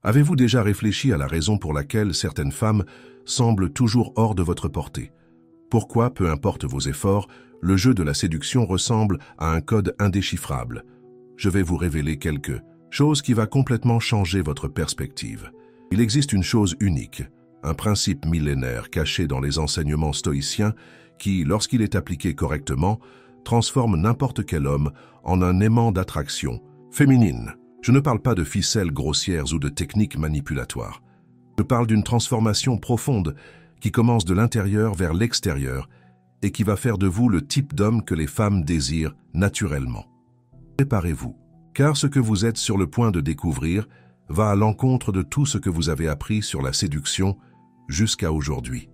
Avez-vous déjà réfléchi à la raison pour laquelle certaines femmes semblent toujours hors de votre portée? Pourquoi, peu importe vos efforts, le jeu de la séduction ressemble à un code indéchiffrable? Je vais vous révéler quelque chose qui va complètement changer votre perspective. Il existe une chose unique, un principe millénaire caché dans les enseignements stoïciens qui, lorsqu'il est appliqué correctement, transforme n'importe quel homme en un aimant d'attraction féminine. Je ne parle pas de ficelles grossières ou de techniques manipulatoires. Je parle d'une transformation profonde qui commence de l'intérieur vers l'extérieur et qui va faire de vous le type d'homme que les femmes désirent naturellement. Préparez-vous, car ce que vous êtes sur le point de découvrir va à l'encontre de tout ce que vous avez appris sur la séduction jusqu'à aujourd'hui.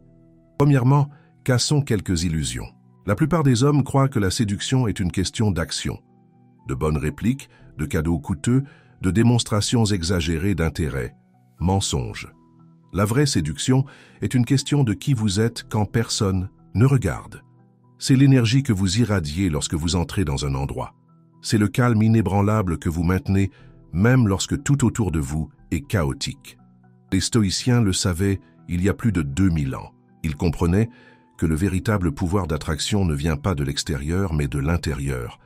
Premièrement, cassons quelques illusions. La plupart des hommes croient que la séduction est une question d'action, de bonnes répliques, de cadeaux coûteux, de démonstrations exagérées d'intérêt. Mensonge. La vraie séduction est une question de qui vous êtes quand personne ne regarde. C'est l'énergie que vous irradiez lorsque vous entrez dans un endroit. C'est le calme inébranlable que vous maintenez même lorsque tout autour de vous est chaotique. Les stoïciens le savaient il y a plus de 2000 ans. Ils comprenaient que le véritable pouvoir d'attraction ne vient pas de l'extérieur mais de l'intérieur.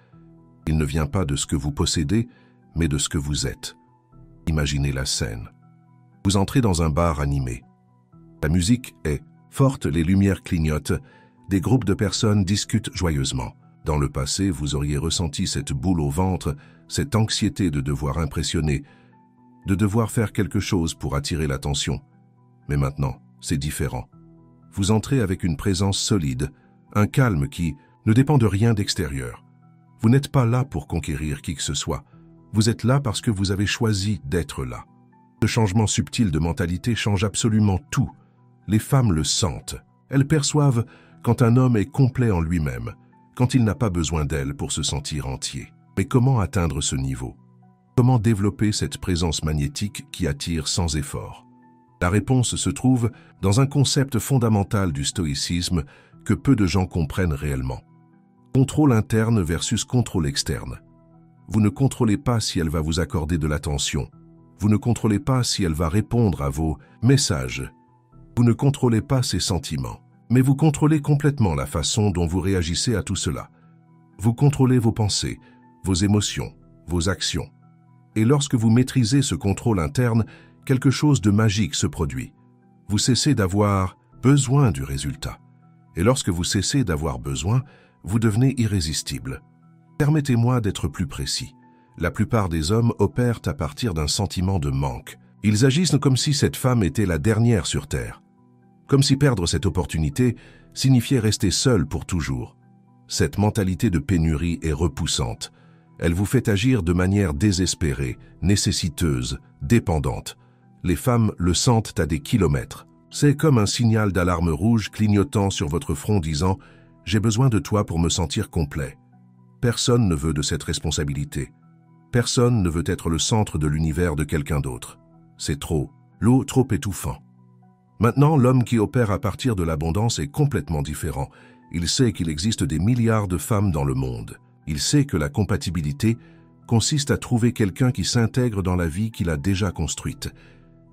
Il ne vient pas de ce que vous possédez, mais de ce que vous êtes. Imaginez la scène. Vous entrez dans un bar animé. La musique est forte, les lumières clignotent, des groupes de personnes discutent joyeusement. Dans le passé, vous auriez ressenti cette boule au ventre, cette anxiété de devoir impressionner, de devoir faire quelque chose pour attirer l'attention. Mais maintenant, c'est différent. Vous entrez avec une présence solide, un calme qui ne dépend de rien d'extérieur. Vous n'êtes pas là pour conquérir qui que ce soit. Vous êtes là parce que vous avez choisi d'être là. Ce changement subtil de mentalité change absolument tout. Les femmes le sentent. Elles perçoivent quand un homme est complet en lui-même, quand il n'a pas besoin d'elle pour se sentir entier. Mais comment atteindre ce niveau? Comment développer cette présence magnétique qui attire sans effort? La réponse se trouve dans un concept fondamental du stoïcisme que peu de gens comprennent réellement. Contrôle interne versus contrôle externe. Vous ne contrôlez pas si elle va vous accorder de l'attention. Vous ne contrôlez pas si elle va répondre à vos messages. Vous ne contrôlez pas ses sentiments. Mais vous contrôlez complètement la façon dont vous réagissez à tout cela. Vous contrôlez vos pensées, vos émotions, vos actions. Et lorsque vous maîtrisez ce contrôle interne, quelque chose de magique se produit. Vous cessez d'avoir besoin du résultat. Et lorsque vous cessez d'avoir besoin, vous devenez irrésistible. Permettez-moi d'être plus précis. La plupart des hommes opèrent à partir d'un sentiment de manque. Ils agissent comme si cette femme était la dernière sur Terre. Comme si perdre cette opportunité signifiait rester seul pour toujours. Cette mentalité de pénurie est repoussante. Elle vous fait agir de manière désespérée, nécessiteuse, dépendante. Les femmes le sentent à des kilomètres. C'est comme un signal d'alarme rouge clignotant sur votre front disant « J'ai besoin de toi pour me sentir complet ». Personne ne veut de cette responsabilité. Personne ne veut être le centre de l'univers de quelqu'un d'autre. C'est trop, l'eau trop étouffant. Maintenant, l'homme qui opère à partir de l'abondance est complètement différent. Il sait qu'il existe des milliards de femmes dans le monde. Il sait que la compatibilité consiste à trouver quelqu'un qui s'intègre dans la vie qu'il a déjà construite,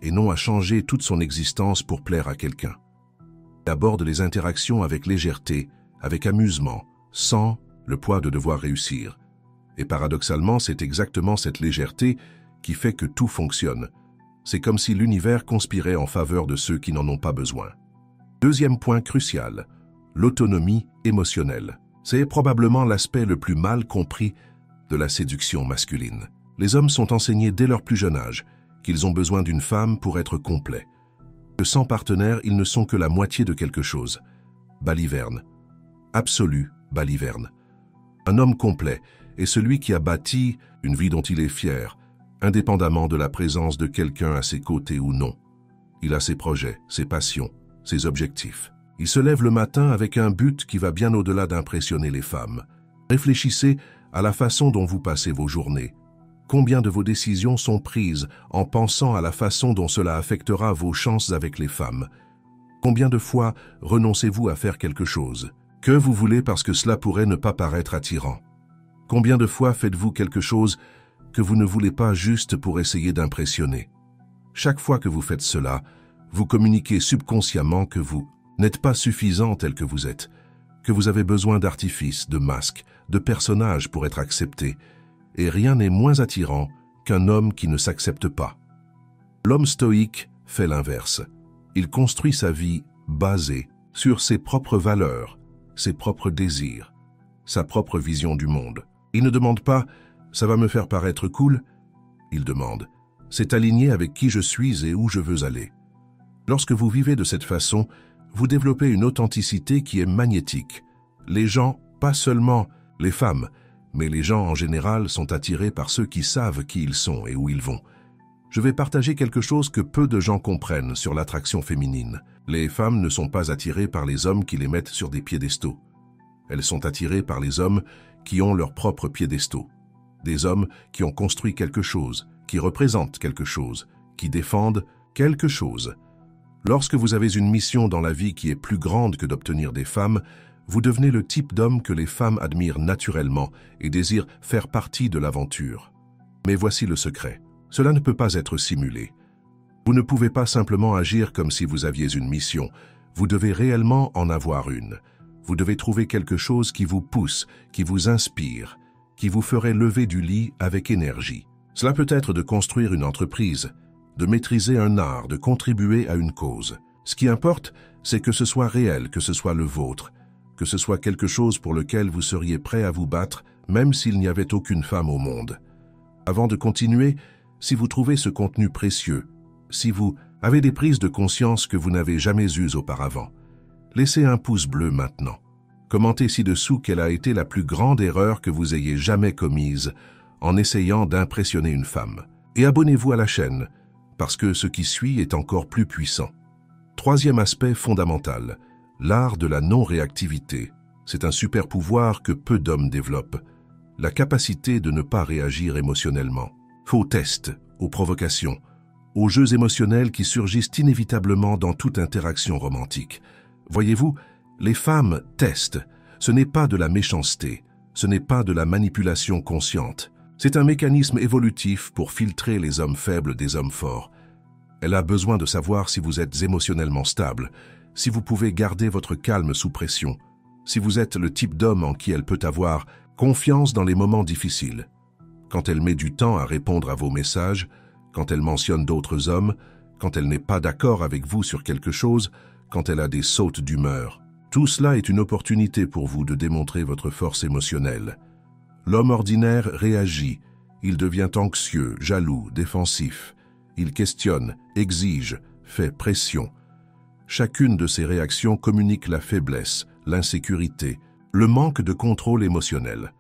et non à changer toute son existence pour plaire à quelqu'un. Il aborde les interactions avec légèreté, avec amusement, sans le poids de devoir réussir. Et paradoxalement, c'est exactement cette légèreté qui fait que tout fonctionne. C'est comme si l'univers conspirait en faveur de ceux qui n'en ont pas besoin. Deuxième point crucial, l'autonomie émotionnelle. C'est probablement l'aspect le plus mal compris de la séduction masculine. Les hommes sont enseignés dès leur plus jeune âge qu'ils ont besoin d'une femme pour être complets. Que sans partenaire, ils ne sont que la moitié de quelque chose. Baliverne. Absolu baliverne. Un homme complet est celui qui a bâti une vie dont il est fier, indépendamment de la présence de quelqu'un à ses côtés ou non. Il a ses projets, ses passions, ses objectifs. Il se lève le matin avec un but qui va bien au-delà d'impressionner les femmes. Réfléchissez à la façon dont vous passez vos journées. Combien de vos décisions sont prises en pensant à la façon dont cela affectera vos chances avec les femmes? Combien de fois renoncez-vous à faire quelque chose que vous voulez parce que cela pourrait ne pas paraître attirant? Combien de fois faites-vous quelque chose que vous ne voulez pas juste pour essayer d'impressionner? Chaque fois que vous faites cela, vous communiquez subconsciemment que vous n'êtes pas suffisant tel que vous êtes, que vous avez besoin d'artifices, de masques, de personnages pour être accepté, et rien n'est moins attirant qu'un homme qui ne s'accepte pas. L'homme stoïque fait l'inverse. Il construit sa vie basée sur ses propres valeurs, ses propres désirs, sa propre vision du monde. Il ne demande pas « ça va me faire paraître cool », il demande « c'est aligné avec qui je suis et où je veux aller ». Lorsque vous vivez de cette façon, vous développez une authenticité qui est magnétique. Les gens, pas seulement les femmes, mais les gens en général sont attirés par ceux qui savent qui ils sont et où ils vont. Je vais partager quelque chose que peu de gens comprennent sur l'attraction féminine. Les femmes ne sont pas attirées par les hommes qui les mettent sur des piédestaux. Elles sont attirées par les hommes qui ont leurs propres piédestaux. Des hommes qui ont construit quelque chose, qui représentent quelque chose, qui défendent quelque chose. Lorsque vous avez une mission dans la vie qui est plus grande que d'obtenir des femmes, vous devenez le type d'homme que les femmes admirent naturellement et désirent faire partie de l'aventure. Mais voici le secret. Cela ne peut pas être simulé. Vous ne pouvez pas simplement agir comme si vous aviez une mission. Vous devez réellement en avoir une. Vous devez trouver quelque chose qui vous pousse, qui vous inspire, qui vous ferait lever du lit avec énergie. Cela peut être de construire une entreprise, de maîtriser un art, de contribuer à une cause. Ce qui importe, c'est que ce soit réel, que ce soit le vôtre, que ce soit quelque chose pour lequel vous seriez prêt à vous battre, même s'il n'y avait aucune femme au monde. Avant de continuer, si vous trouvez ce contenu précieux, si vous avez des prises de conscience que vous n'avez jamais eues auparavant, laissez un pouce bleu maintenant. Commentez ci-dessous quelle a été la plus grande erreur que vous ayez jamais commise en essayant d'impressionner une femme. Et abonnez-vous à la chaîne, parce que ce qui suit est encore plus puissant. Troisième aspect fondamental, l'art de la non-réactivité. C'est un super pouvoir que peu d'hommes développent. La capacité de ne pas réagir émotionnellement. Faux tests, aux provocations, aux jeux émotionnels qui surgissent inévitablement dans toute interaction romantique. Voyez-vous, les femmes testent. Ce n'est pas de la méchanceté, ce n'est pas de la manipulation consciente. C'est un mécanisme évolutif pour filtrer les hommes faibles des hommes forts. Elle a besoin de savoir si vous êtes émotionnellement stable, si vous pouvez garder votre calme sous pression, si vous êtes le type d'homme en qui elle peut avoir confiance dans les moments difficiles. Quand elle met du temps à répondre à vos messages, quand elle mentionne d'autres hommes, quand elle n'est pas d'accord avec vous sur quelque chose, quand elle a des sautes d'humeur. Tout cela est une opportunité pour vous de démontrer votre force émotionnelle. L'homme ordinaire réagit, il devient anxieux, jaloux, défensif. Il questionne, exige, fait pression. Chacune de ces réactions communique la faiblesse, l'insécurité, le manque de contrôle émotionnel.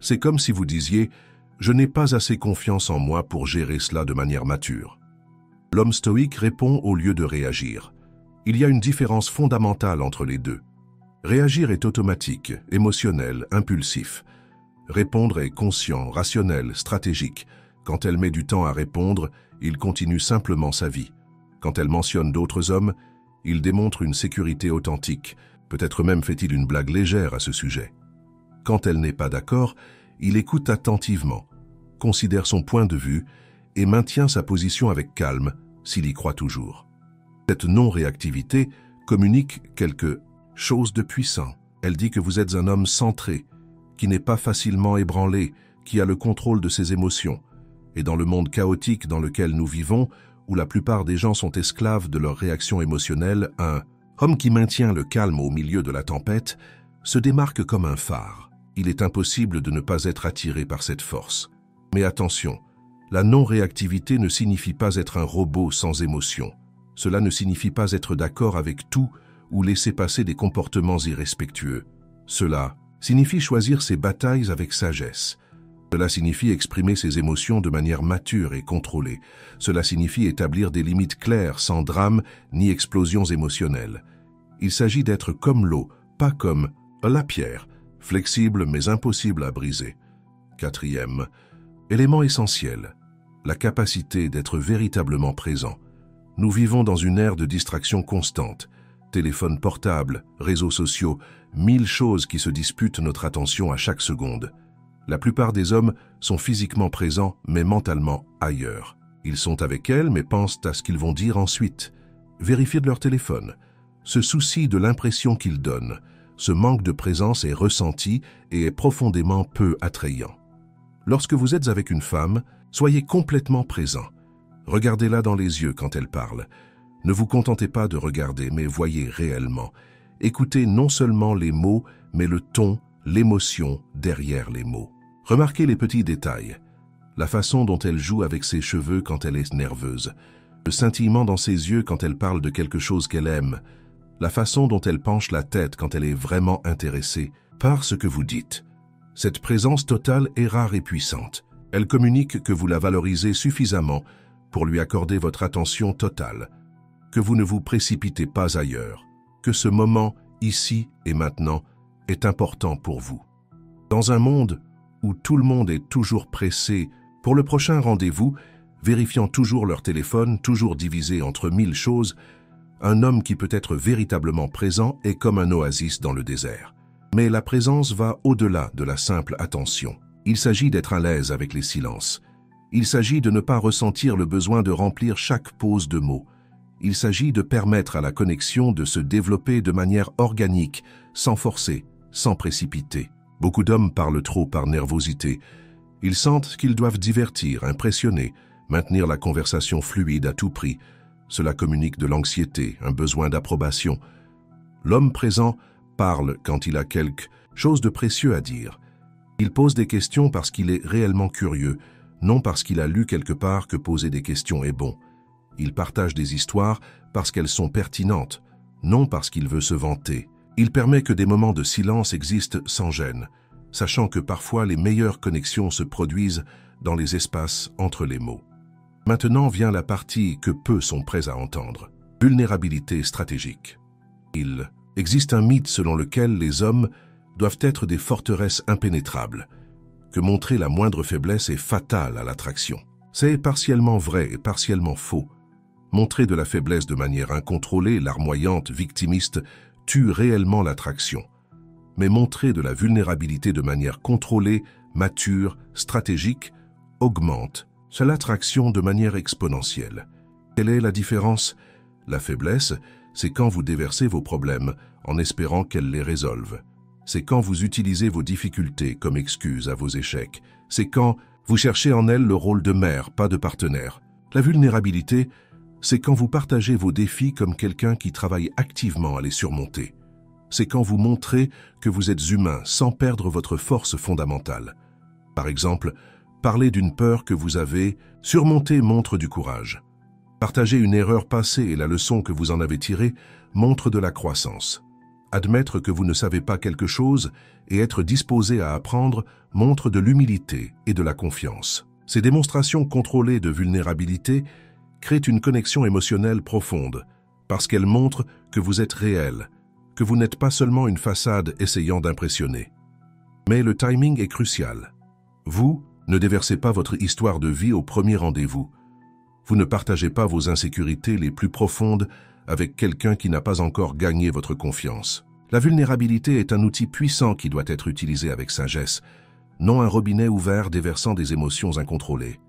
C'est comme si vous disiez « Je n'ai pas assez confiance en moi pour gérer cela de manière mature ». L'homme stoïque répond au lieu de réagir. Il y a une différence fondamentale entre les deux. Réagir est automatique, émotionnel, impulsif. Répondre est conscient, rationnel, stratégique. Quand elle met du temps à répondre, il continue simplement sa vie. Quand elle mentionne d'autres hommes, il démontre une sécurité authentique. Peut-être même fait-il une blague légère à ce sujet. Quand elle n'est pas d'accord, il écoute attentivement, considère son point de vue et maintient sa position avec calme s'il y croit toujours. Cette non-réactivité communique quelque chose de puissant. Elle dit que vous êtes un homme centré, qui n'est pas facilement ébranlé, qui a le contrôle de ses émotions. Et dans le monde chaotique dans lequel nous vivons, où la plupart des gens sont esclaves de leurs réactions émotionnelles, un homme qui maintient le calme au milieu de la tempête se démarque comme un phare. Il est impossible de ne pas être attiré par cette force. Mais attention, la non-réactivité ne signifie pas être un robot sans émotion. Cela ne signifie pas être d'accord avec tout ou laisser passer des comportements irrespectueux. Cela signifie choisir ses batailles avec sagesse. Cela signifie exprimer ses émotions de manière mature et contrôlée. Cela signifie établir des limites claires, sans drame ni explosions émotionnelles. Il s'agit d'être comme l'eau, pas comme la pierre, flexible mais impossible à briser. Quatrième, élément essentiel, la capacité d'être véritablement présent. Nous vivons dans une ère de distraction constante. Téléphone portable, réseaux sociaux, 1000 choses qui se disputent notre attention à chaque seconde. La plupart des hommes sont physiquement présents, mais mentalement ailleurs. Ils sont avec elle mais pensent à ce qu'ils vont dire ensuite. Vérifier de leur téléphone. Ce souci de l'impression qu'ils donnent, ce manque de présence est ressenti et est profondément peu attrayant. Lorsque vous êtes avec une femme, soyez complètement présent. Regardez-la dans les yeux quand elle parle. Ne vous contentez pas de regarder, mais voyez réellement. Écoutez non seulement les mots, mais le ton, l'émotion derrière les mots. Remarquez les petits détails. La façon dont elle joue avec ses cheveux quand elle est nerveuse. Le scintillement dans ses yeux quand elle parle de quelque chose qu'elle aime. La façon dont elle penche la tête quand elle est vraiment intéressée par ce que vous dites. Cette présence totale est rare et puissante. Elle communique que vous la valorisez suffisamment pour lui accorder votre attention totale, que vous ne vous précipitez pas ailleurs, que ce moment, ici et maintenant, est important pour vous. Dans un monde où tout le monde est toujours pressé pour le prochain rendez-vous, vérifiant toujours leur téléphone, toujours divisé entre 1000 choses, un homme qui peut être véritablement présent est comme un oasis dans le désert. Mais la présence va au-delà de la simple attention. Il s'agit d'être à l'aise avec les silences. Il s'agit de ne pas ressentir le besoin de remplir chaque pause de mots. Il s'agit de permettre à la connexion de se développer de manière organique, sans forcer, sans précipiter. Beaucoup d'hommes parlent trop par nervosité. Ils sentent qu'ils doivent divertir, impressionner, maintenir la conversation fluide à tout prix. Cela communique de l'anxiété, un besoin d'approbation. L'homme présent parle quand il a quelque chose de précieux à dire. Il pose des questions parce qu'il est réellement curieux, non parce qu'il a lu quelque part que poser des questions est bon. Il partage des histoires parce qu'elles sont pertinentes, non parce qu'il veut se vanter. Il permet que des moments de silence existent sans gêne, sachant que parfois les meilleures connexions se produisent dans les espaces entre les mots. Maintenant vient la partie que peu sont prêts à entendre. Vulnérabilité stratégique. Il existe un mythe selon lequel les hommes doivent être des forteresses impénétrables, que montrer la moindre faiblesse est fatal à l'attraction. C'est partiellement vrai et partiellement faux. Montrer de la faiblesse de manière incontrôlée, larmoyante, victimiste, tue réellement l'attraction. Mais montrer de la vulnérabilité de manière contrôlée, mature, stratégique, augmente l'attraction de manière exponentielle. Quelle est la différence? La faiblesse, c'est quand vous déversez vos problèmes en espérant qu'elles les résolvent. C'est quand vous utilisez vos difficultés comme excuse à vos échecs. C'est quand vous cherchez en elles le rôle de mère, pas de partenaire. La vulnérabilité, c'est quand vous partagez vos défis comme quelqu'un qui travaille activement à les surmonter. C'est quand vous montrez que vous êtes humain sans perdre votre force fondamentale. Par exemple, parler d'une peur que vous avez surmontée montre du courage. Partager une erreur passée et la leçon que vous en avez tirée montre de la croissance. Admettre que vous ne savez pas quelque chose et être disposé à apprendre montre de l'humilité et de la confiance. Ces démonstrations contrôlées de vulnérabilité créent une connexion émotionnelle profonde parce qu'elles montrent que vous êtes réel, que vous n'êtes pas seulement une façade essayant d'impressionner. Mais le timing est crucial. Vous ne déversez pas votre histoire de vie au premier rendez-vous. Vous ne partagez pas vos insécurités les plus profondes avec quelqu'un qui n'a pas encore gagné votre confiance. La vulnérabilité est un outil puissant qui doit être utilisé avec sagesse, non un robinet ouvert déversant des émotions incontrôlées.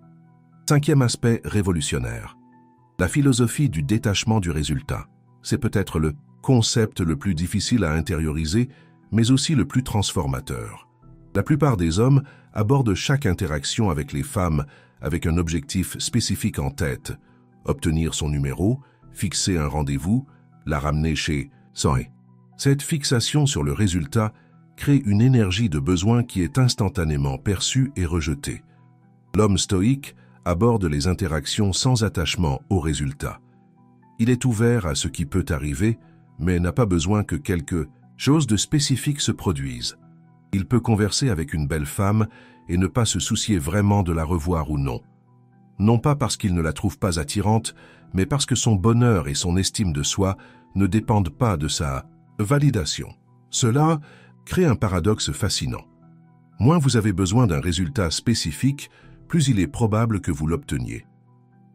Cinquième aspect révolutionnaire. La philosophie du détachement du résultat. C'est peut-être le concept le plus difficile à intérioriser, mais aussi le plus transformateur. La plupart des hommes abordent chaque interaction avec les femmes avec un objectif spécifique en tête. Obtenir son numéro, fixer un rendez-vous, la ramener chez soi. Cette fixation sur le résultat crée une énergie de besoin qui est instantanément perçue et rejetée. L'homme stoïque aborde les interactions sans attachement au résultat. Il est ouvert à ce qui peut arriver, mais n'a pas besoin que quelque chose de spécifique se produise. Il peut converser avec une belle femme et ne pas se soucier vraiment de la revoir ou non. Non pas parce qu'il ne la trouve pas attirante, mais parce que son bonheur et son estime de soi ne dépendent pas de sa validation. Cela crée un paradoxe fascinant. Moins vous avez besoin d'un résultat spécifique, plus il est probable que vous l'obteniez.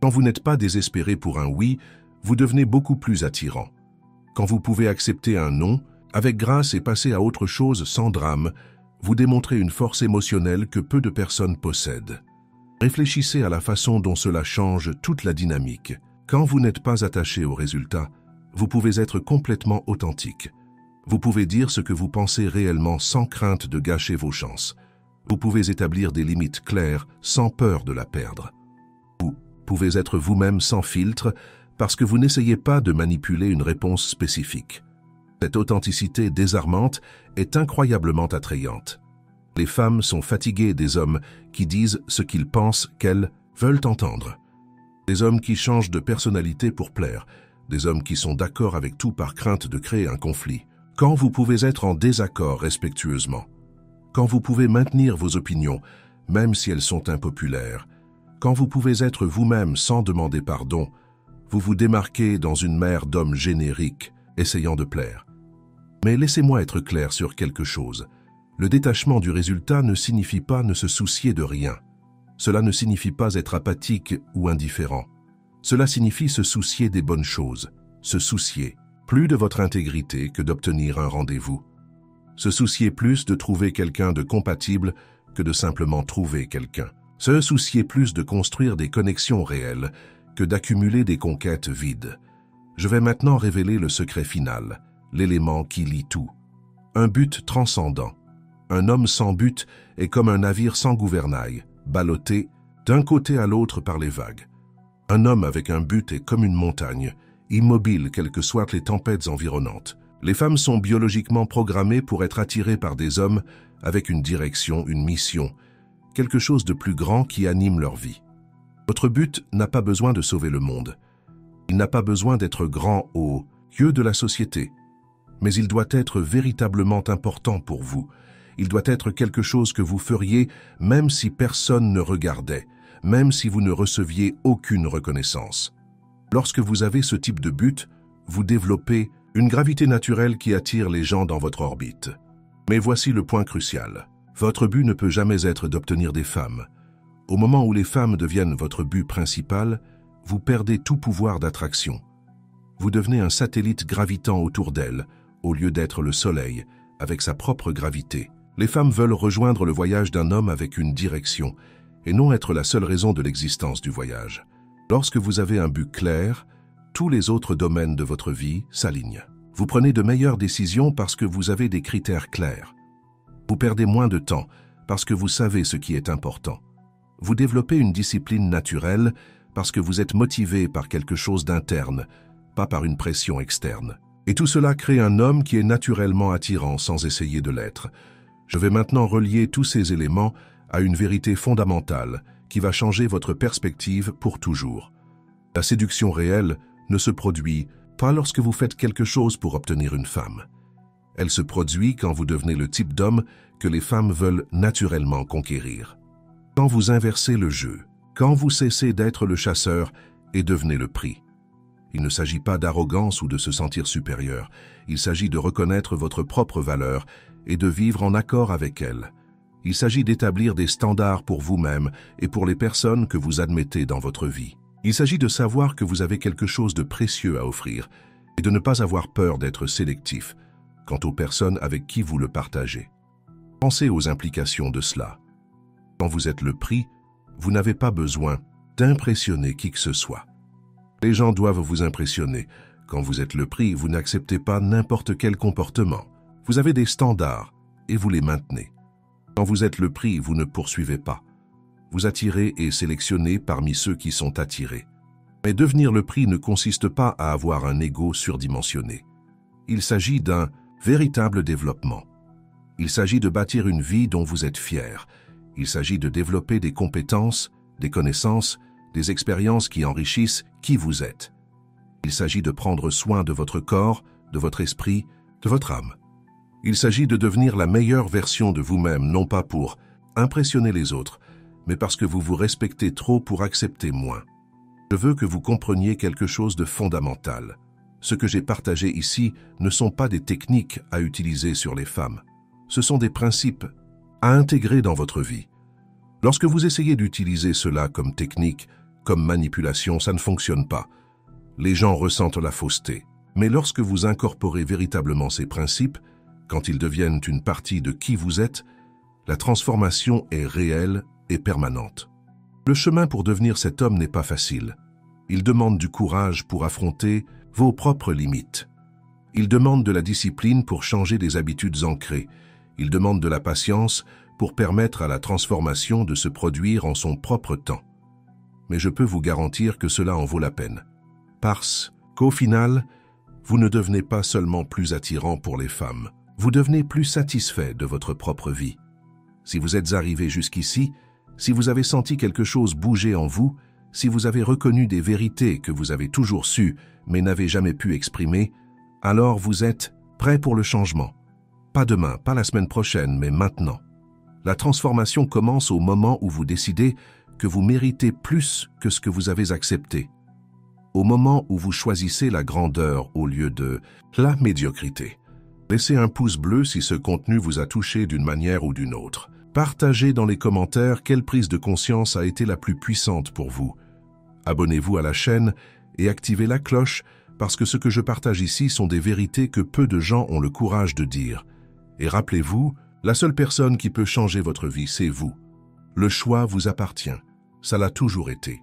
Quand vous n'êtes pas désespéré pour un oui, vous devenez beaucoup plus attirant. Quand vous pouvez accepter un non, avec grâce et passer à autre chose sans drame, vous démontrez une force émotionnelle que peu de personnes possèdent. Réfléchissez à la façon dont cela change toute la dynamique. Quand vous n'êtes pas attaché au résultat, vous pouvez être complètement authentique. Vous pouvez dire ce que vous pensez réellement sans crainte de gâcher vos chances. Vous pouvez établir des limites claires sans peur de la perdre. Vous pouvez être vous-même sans filtre parce que vous n'essayez pas de manipuler une réponse spécifique. Cette authenticité désarmante est incroyablement attrayante. Les femmes sont fatiguées des hommes qui disent ce qu'ils pensent qu'elles veulent entendre. Des hommes qui changent de personnalité pour plaire. Des hommes qui sont d'accord avec tout par crainte de créer un conflit. Quand vous pouvez être en désaccord respectueusement. Quand vous pouvez maintenir vos opinions, même si elles sont impopulaires. Quand vous pouvez être vous-même sans demander pardon, vous vous démarquez dans une mer d'hommes génériques, essayant de plaire. Mais laissez-moi être clair sur quelque chose. Le détachement du résultat ne signifie pas ne se soucier de rien. Cela ne signifie pas être apathique ou indifférent. Cela signifie se soucier des bonnes choses, se soucier plus de votre intégrité que d'obtenir un rendez-vous. Se soucier plus de trouver quelqu'un de compatible que de simplement trouver quelqu'un. Se soucier plus de construire des connexions réelles que d'accumuler des conquêtes vides. Je vais maintenant révéler le secret final, l'élément qui lie tout. Un but transcendant. Un homme sans but est comme un navire sans gouvernail, ballotté d'un côté à l'autre par les vagues. Un homme avec un but est comme une montagne, immobile quelles que soient les tempêtes environnantes. Les femmes sont biologiquement programmées pour être attirées par des hommes avec une direction, une mission, quelque chose de plus grand qui anime leur vie. Votre but n'a pas besoin de sauver le monde. Il n'a pas besoin d'être grand aux yeux de la société. Mais il doit être véritablement important pour vous. Il doit être quelque chose que vous feriez même si personne ne regardait, même si vous ne receviez aucune reconnaissance. Lorsque vous avez ce type de but, vous développez une gravité naturelle qui attire les gens dans votre orbite. Mais voici le point crucial. Votre but ne peut jamais être d'obtenir des femmes. Au moment où les femmes deviennent votre but principal, vous perdez tout pouvoir d'attraction. Vous devenez un satellite gravitant autour d'elles, au lieu d'être le soleil, avec sa propre gravité. Les femmes veulent rejoindre le voyage d'un homme avec une direction, et non être la seule raison de l'existence du voyage. Lorsque vous avez un but clair, tous les autres domaines de votre vie s'alignent. Vous prenez de meilleures décisions parce que vous avez des critères clairs. Vous perdez moins de temps parce que vous savez ce qui est important. Vous développez une discipline naturelle parce que vous êtes motivé par quelque chose d'interne, pas par une pression externe. Et tout cela crée un homme qui est naturellement attirant sans essayer de l'être. Je vais maintenant relier tous ces éléments à une vérité fondamentale qui va changer votre perspective pour toujours. La séduction réelle ne se produit pas lorsque vous faites quelque chose pour obtenir une femme. Elle se produit quand vous devenez le type d'homme que les femmes veulent naturellement conquérir. Quand vous inversez le jeu, quand vous cessez d'être le chasseur et devenez le prix. Il ne s'agit pas d'arrogance ou de se sentir supérieur. Il s'agit de reconnaître votre propre valeur et de vivre en accord avec elle. Il s'agit d'établir des standards pour vous-même et pour les personnes que vous admettez dans votre vie. Il s'agit de savoir que vous avez quelque chose de précieux à offrir et de ne pas avoir peur d'être sélectif quant aux personnes avec qui vous le partagez. Pensez aux implications de cela. Quand vous êtes le prix, vous n'avez pas besoin d'impressionner qui que ce soit. Les gens doivent vous impressionner. Quand vous êtes le prix, vous n'acceptez pas n'importe quel comportement. Vous avez des standards et vous les maintenez. Quand vous êtes le prix, vous ne poursuivez pas. Vous attirez et sélectionnez parmi ceux qui sont attirés. Mais devenir le prix ne consiste pas à avoir un ego surdimensionné. Il s'agit d'un véritable développement. Il s'agit de bâtir une vie dont vous êtes fier. Il s'agit de développer des compétences, des connaissances, des expériences qui enrichissent qui vous êtes. Il s'agit de prendre soin de votre corps, de votre esprit, de votre âme. Il s'agit de devenir la meilleure version de vous-même, non pas pour impressionner les autres, mais parce que vous vous respectez trop pour accepter moins. Je veux que vous compreniez quelque chose de fondamental. Ce que j'ai partagé ici ne sont pas des techniques à utiliser sur les femmes. Ce sont des principes à intégrer dans votre vie. Lorsque vous essayez d'utiliser cela comme technique, comme manipulation, ça ne fonctionne pas. Les gens ressentent la fausseté. Mais lorsque vous incorporez véritablement ces principes, quand ils deviennent une partie de qui vous êtes, la transformation est réelle et permanente. Le chemin pour devenir cet homme n'est pas facile. Il demande du courage pour affronter vos propres limites. Il demande de la discipline pour changer des habitudes ancrées. Il demande de la patience pour permettre à la transformation de se produire en son propre temps. Mais je peux vous garantir que cela en vaut la peine. Parce qu'au final, vous ne devenez pas seulement plus attirant pour les femmes, vous devenez plus satisfait de votre propre vie. Si vous êtes arrivé jusqu'ici, si vous avez senti quelque chose bouger en vous, si vous avez reconnu des vérités que vous avez toujours sues mais n'avez jamais pu exprimer, alors vous êtes prêt pour le changement. Pas demain, pas la semaine prochaine, mais maintenant. La transformation commence au moment où vous décidez que vous méritez plus que ce que vous avez accepté. Au moment où vous choisissez la grandeur au lieu de la médiocrité. Laissez un pouce bleu si ce contenu vous a touché d'une manière ou d'une autre. Partagez dans les commentaires quelle prise de conscience a été la plus puissante pour vous. Abonnez-vous à la chaîne et activez la cloche parce que ce que je partage ici sont des vérités que peu de gens ont le courage de dire. Et rappelez-vous, la seule personne qui peut changer votre vie, c'est vous. Le choix vous appartient. Ça l'a toujours été.